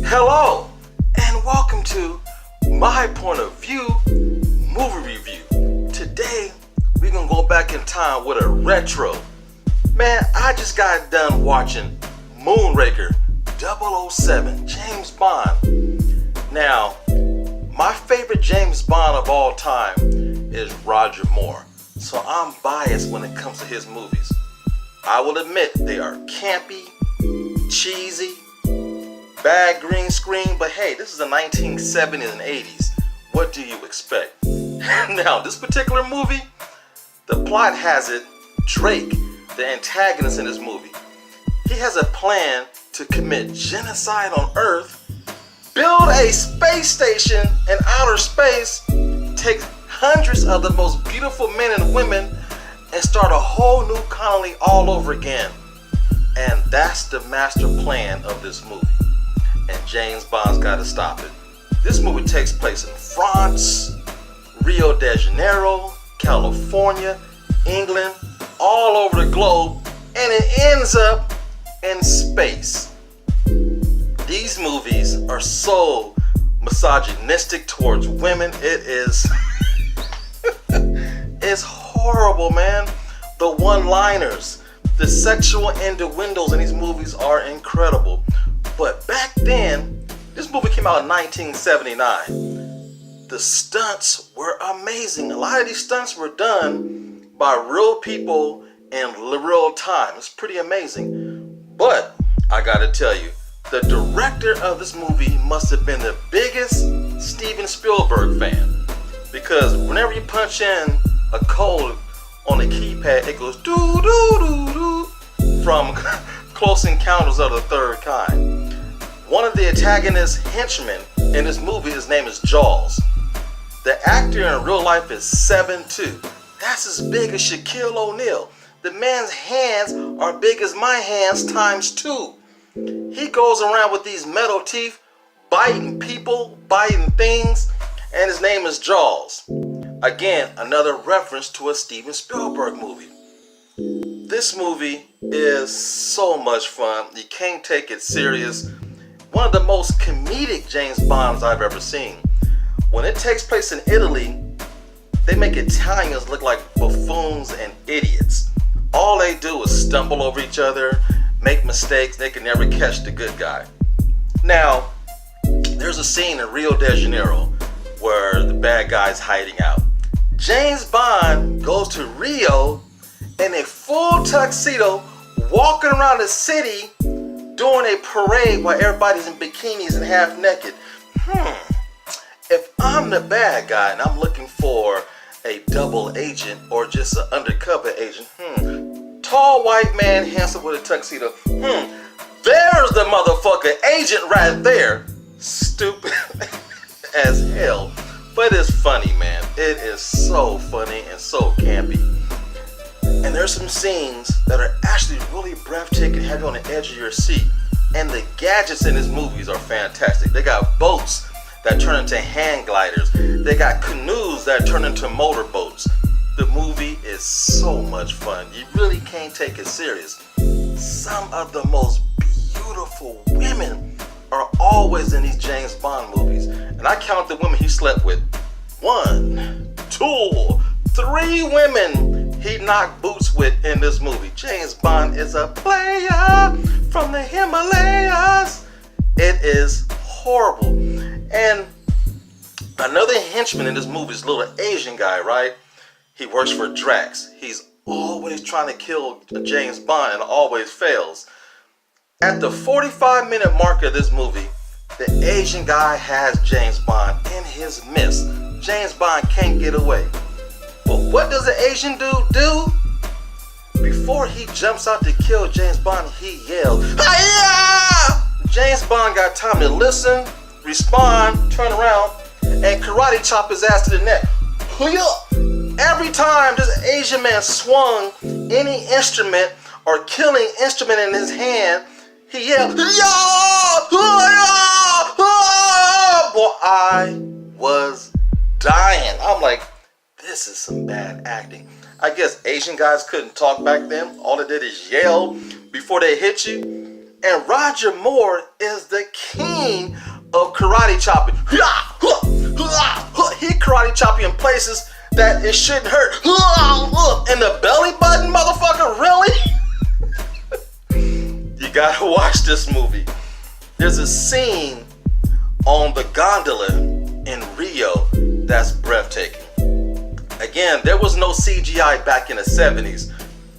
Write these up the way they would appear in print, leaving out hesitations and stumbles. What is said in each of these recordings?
Hello, and welcome to My Point of View movie review. Today, we're gonna go back in time with a retro. Man, I just got done watching MOONRAKER 007, James Bond. Now, my favorite James Bond of all time is Roger Moore, so I'm biased when it comes to his movies. I will admit they are campy, cheesy, bad green screen, but hey, this is the 1970s and 80s. What do you expect? Now, this particular movie, the plot has it, Drake, the antagonist in this movie, he has a plan to commit genocide on Earth, build a space station in outer space, take hundreds of the most beautiful men and women, and start a whole new colony all over again. And that's the master plan of this movie. And James Bond's got to stop it. This movie takes place in France, Rio de Janeiro, California, England, all over the globe, and it ends up in space. These movies are so misogynistic towards women. It is it's horrible, man. The one-liners, the sexual innuendos in these movies are incredible. But back then, this movie came out in 1979. The stunts were amazing. A lot of these stunts were done by real people in real time. It's pretty amazing. But I gotta tell you, the director of this movie must have been the biggest Steven Spielberg fan. Because whenever you punch in a code on the keypad, it goes doo doo doo doo from Close Encounters of the Third Kind. One of the antagonist henchmen in this movie, his name is Jaws. The actor in real life is 7'2". That's as big as Shaquille O'Neal. The man's hands are big as my hands times 2. He goes around with these metal teeth, biting people, biting things, and his name is Jaws. Again, another reference to a Steven Spielberg movie. This movie is so much fun. You can't take it serious. One of the most comedic James Bonds I've ever seen. When it takes place in Italy, they make Italians look like buffoons and idiots. All they do is stumble over each other, make mistakes. They can never catch the good guy. Now, there's a scene in Rio de Janeiro where the bad guy's hiding out. James Bond goes to Rio in a full tuxedo, walking around the city, doing a parade while everybody's in bikinis and half naked. If I'm the bad guy and I'm looking for a double agent or just an undercover agent, tall white man, handsome with a tuxedo, there's the motherfucker agent right there. Stupid as hell. But it's funny, man. It is so funny and so campy. And there's some scenes that are actually really breathtaking, have you on the edge of your seat. And the gadgets in these movies are fantastic. They got boats that turn into hand gliders. They got canoes that turn into motorboats. The movie is so much fun. You really can't take it serious. Some of the most beautiful women are always in these James Bond movies. And I count the women he slept with. 1, 2, 3 women he knocked boots with in this movie. James Bond is a player from the Himalayas. It is horrible. And another henchman in this movie is a little Asian guy, right? He works for Drax. He's always trying to kill James Bond and always fails. At the 45-minute mark of this movie, the Asian guy has James Bond in his midst. James Bond can't get away. But what does the Asian dude do? Before he jumps out to kill James Bond, he yells, "Hi-ya!" James Bond got time to listen, respond, turn around, and karate chop his ass to the neck. Every time this Asian man swung any instrument or killing instrument in his hand, he yelled, "Ya! Boy, I was dying. I'm like, this is some bad acting. I guess Asian guys couldn't talk back then. All they did is yell before they hit you. And Roger Moore is the king of karate chopping. He karate chopping in places that it shouldn't hurt. In the belly button, motherfucker, really? You gotta watch this movie. There's a scene on the gondola in Rio that's breathtaking. Again, there was no CGI back in the 70s.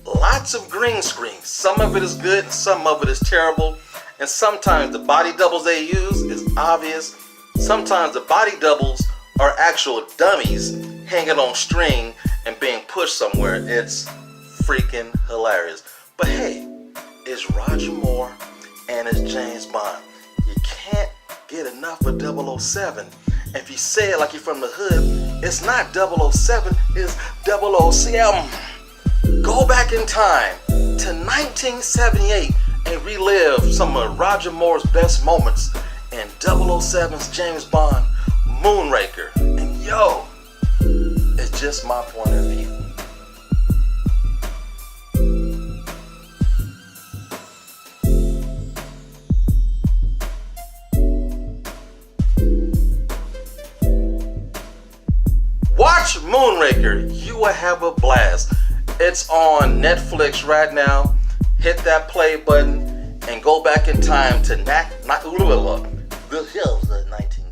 Lots of green screen. Some of it is good and some of it is terrible. And sometimes the body doubles they use is obvious. Sometimes the body doubles are actual dummies hanging on string and being pushed somewhere. It's freaking hilarious. But hey, it's Roger Moore and it's James Bond. You can't get enough of 007. If you say it like you're from the hood, it's not 007, it's 007. Go back in time to 1978 and relive some of Roger Moore's best moments in 007's James Bond, Moonraker. And yo, it's just my point of view. Watch Moonraker, you will have a blast. It's on Netflix right now. Hit that play button and go back in time to the hills of 19.